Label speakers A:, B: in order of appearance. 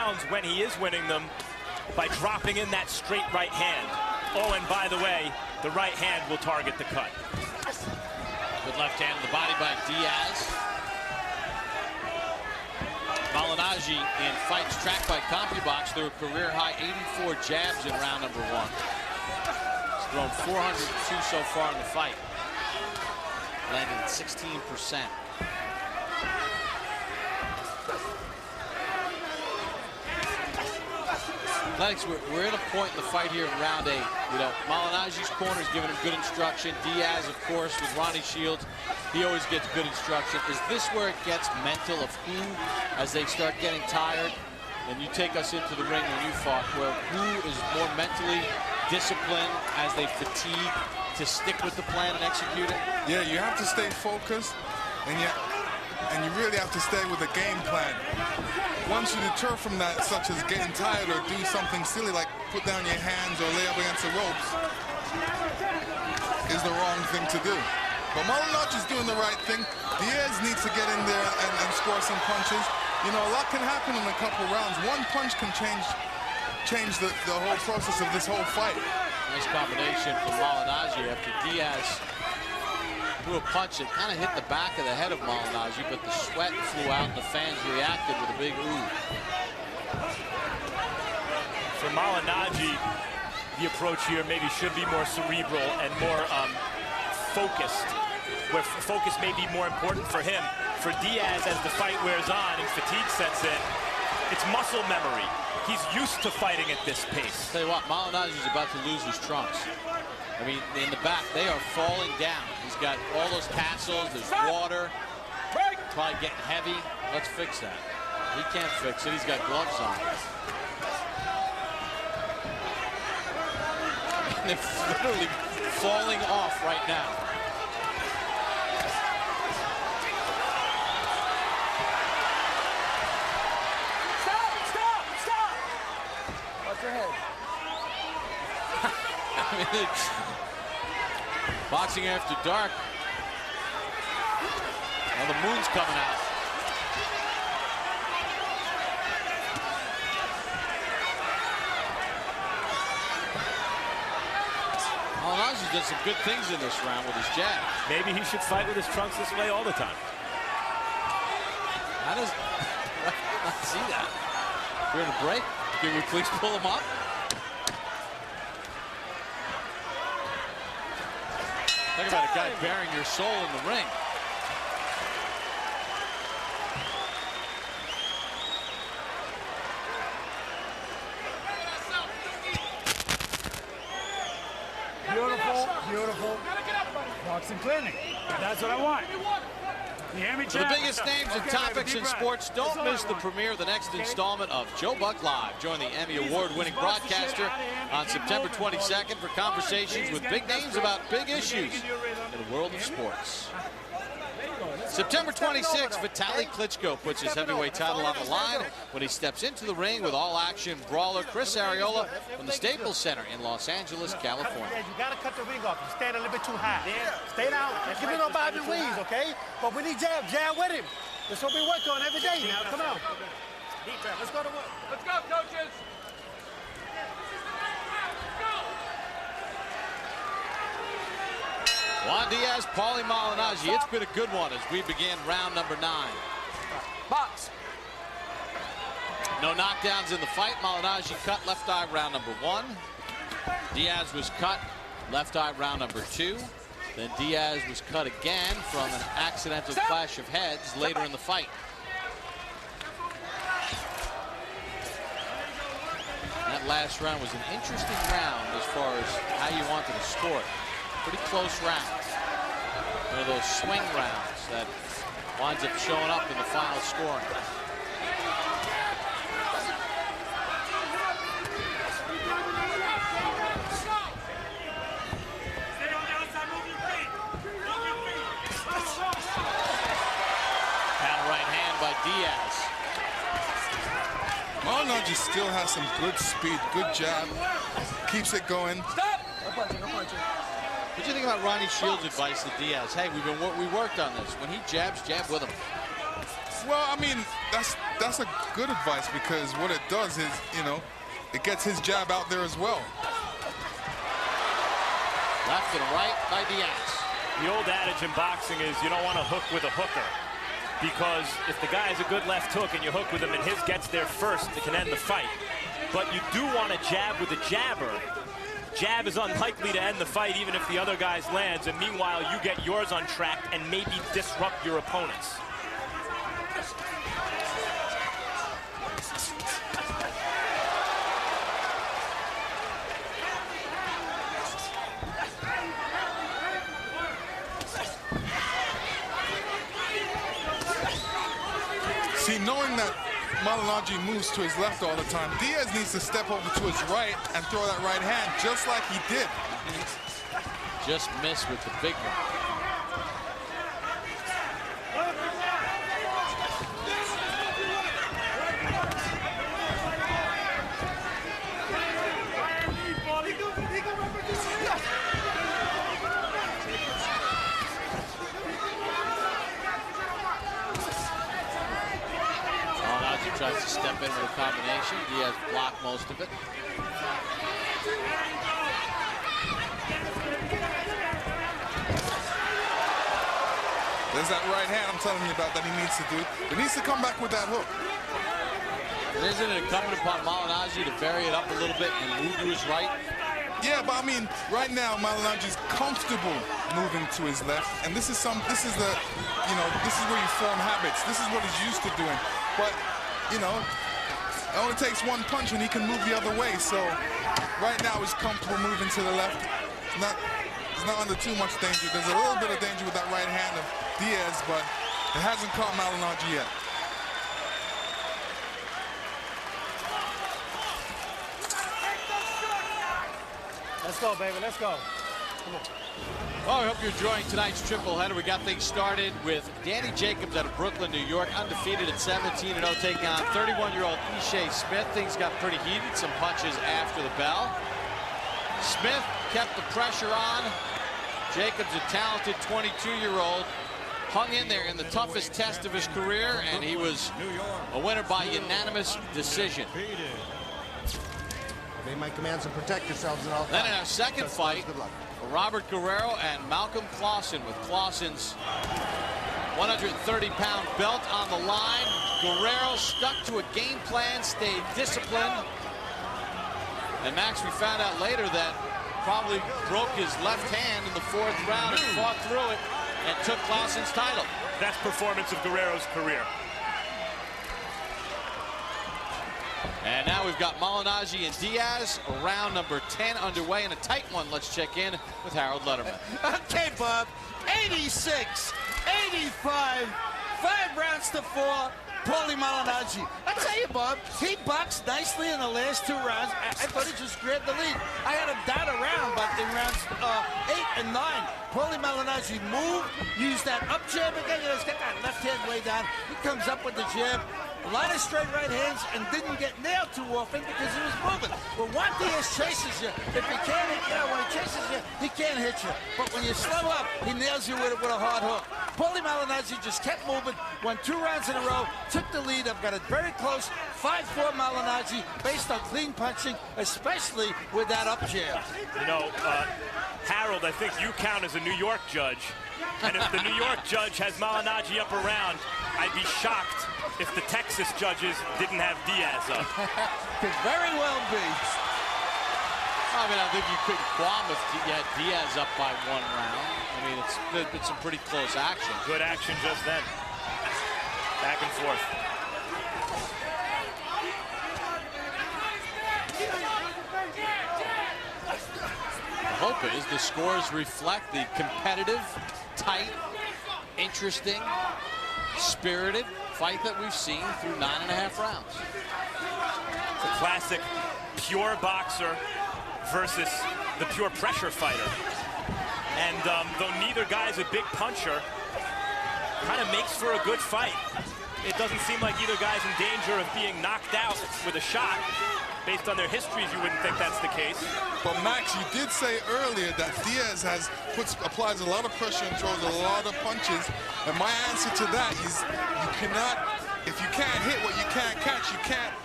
A: rounds, when he is winning them, by dropping in that straight right hand. Oh, and by the way, the right hand will target the cut.
B: Good left hand in the body by Diaz. Malignaggi in fights tracked by CompuBox threw a career-high 84 jabs in round number 1. He's thrown 402 so far in the fight. Landed at 16%. Lennox, we're at a point in the fight here in round 8. You know, Malinaggi's corner is giving him good instruction. Diaz, of course, with Ronnie Shields, he always gets good instruction. Is this where it gets mental of who, as they start getting tired, and you take us into the ring when you fought, where who is more mentally disciplined as they fatigue to stick with the plan and execute it?
C: Yeah, you have to stay focused, and you really have to stay with the game plan. Once you deter from that, such as getting tired or do something silly like put down your hands or lay up against the ropes, is the wrong thing to do. But Malignaggi's doing the right thing. Diaz needs to get in there and score some punches. You know, a lot can happen in a couple rounds. One punch can change the whole process of this whole fight.
B: Nice combination from Malignaggi after Diaz threw a punch that kind of hit the back of the head of Malignaggi, but the sweat flew out and the fans reacted with a big ooh.
A: For Malignaggi, the approach here maybe should be more cerebral and more focused, where focus may be more important for him. For Diaz, as the fight wears on and fatigue sets in, it's muscle memory. He's used to fighting at this pace.
B: Tell you what, Malinaggi's about to lose his trunks. I mean, in the back, they are falling down. He's got all those tassels, there's water, probably getting heavy. Let's fix that. He can't fix it, he's got gloves on. And they're literally falling off right now.
D: Stop! Watch your head.
B: I mean, it's boxing after dark. Well, the moon's coming out. Malignaggi did some good things in this round with his jab.
A: Maybe he should fight with his trunks this way all the time.
B: How does not see that? We're in a break. Can we please pull him up? Talk about a guy bearing your soul in the ring.
D: Beautiful boxing clinic. That's what I want.
B: For the biggest names and topics in sports, don't miss the premiere of the next installment of Joe Buck Live. Join the Emmy Award-winning broadcaster on September 22nd for conversations with big names about big issues in the world of sports. September 26th, Vitaly Klitschko puts his heavyweight title on the line when he steps into the ring with all-action brawler Chris Arreola from the Staples Center in Los Angeles, California.
E: You gotta cut the ring off. You stand a little bit too high. Stay down. Give me no Bobby Reeves, okay? But when he jab with him. That's what we work on every day now. Come on. Let's go to work. Let's go, coaches.
B: Juan Diaz, Paulie Malignaggi. It's been a good one as we begin round number 9.
D: Box.
B: No knockdowns in the fight. Malignaggi cut left eye round number 1. Diaz was cut left eye round number 2. Then Diaz was cut again from an accidental clash of heads later in the fight. That last round was an interesting round as far as how you wanted to score it. Pretty close round. One of those swing rounds that winds up showing up in the final scoring. Counter right hand by Diaz.
C: Malignaggi still has some good speed, good jab, keeps it going.
D: Stop! No punching, no punching.
B: What do you think about Ronnie Shields' advice to Diaz? Hey, we worked on this. When he jabs, jab with him.
C: Well, I mean, that's a good advice, because what it does is, you know, it gets his jab out there as well.
B: Left and right by Diaz.
A: The old adage in boxing is you don't want to hook with a hooker, because if the guy has a good left hook and you hook with him and his gets there first, it can end the fight. But you do want to jab with a jabber. Jab is unlikely to end the fight even if the other guy's lands, and meanwhile you get yours untracked and maybe disrupt your opponents.
C: See, knowing that Malignaggi moves to his left all the time, Diaz needs to step over to his right and throw that right hand, just like he did.
B: Just missed with the big one. Tries to step in with a combination. Diaz blocked most of it.
C: There's that right hand I'm telling you about that he needs to do. He needs to come back with that hook.
B: Isn't it incumbent upon Malignaggi to vary it up a little bit and move to his right?
C: Yeah, but I mean, right now Malignaggi's comfortable moving to his left, and this is where you form habits. This is what he's used to doing. But you know, it only takes one punch and he can move the other way. So right now he's comfortable moving to the left. He's not under too much danger. There's a little bit of danger with that right hand of Diaz, but it hasn't caught Malignaggi yet.
E: Let's go, baby. Let's go. Come on.
B: Well, I hope you're enjoying tonight's triple header. We got things started with Danny Jacobs out of Brooklyn, New York, undefeated at 17-0, taking on 31-year-old Ishe Smith. Things got pretty heated, some punches after the bell. Smith kept the pressure on. Jacobs, a talented 22-year-old, hung in there in the toughest test of his career, and he was a winner by unanimous decision.
E: They might command some protect yourselves at all times.
B: Then in our second fight,
E: good luck.
B: Robert Guerrero and Malcolm Clausen, with Clausen's 130-pound belt on the line. Guerrero stuck to a game plan, stayed disciplined. And Max, we found out later that probably broke his left hand in the fourth round and fought through it and took Clausen's title.
A: Best performance of Guerrero's career.
B: And now we've got Malignaggi and Diaz, round number 10 underway, and a tight one. Let's check in with Harold Letterman.
F: Okay, Bob, 86, 85, 5 rounds to 4, Paulie Malignaggi. I tell you, Bob, he boxed nicely in the last 2 rounds. I thought he just grabbed the lead. I had him down around, but in rounds 8 and 9, Paulie Malignaggi moved, used that up jab again. You know, he's got that left hand way down. He comes up with the jab. A lot of straight right hands, and didn't get nailed too often because he was moving. But Juan Diaz chases you. If he can't hit you, when he chases you, he can't hit you. But when you slow up, he nails you with a hard hook. Paulie Malignaggi just kept moving, won 2 rounds in a row, took the lead. I've got it very close, 5-4 Malignaggi, based on clean punching, especially with that up jab.
A: You know, Harold, I think you count as a New York judge. And if the New York judge has Malignaggi up around, I'd be shocked if the Texas judges didn't have Diaz up.
F: Could very well be.
B: I mean, I think you couldn't qualm if you had Diaz up by 1 round. I mean, it's some pretty close action.
A: Good action just then. Back and forth.
B: The hope is the scores reflect the competitive, tight, interesting, spirited fight that we've seen through 9.5 rounds.
A: It's a classic pure boxer versus the pure pressure fighter. And though neither guy's a big puncher, kind of makes for a good fight. It doesn't seem like either guy's in danger of being knocked out with a shot. Based on their histories, you wouldn't think that's the case.
C: But Max, you did say earlier that Diaz applies a lot of pressure and throws a lot of punches. And my answer to that is you cannot if you can't hit what you can't catch, you can't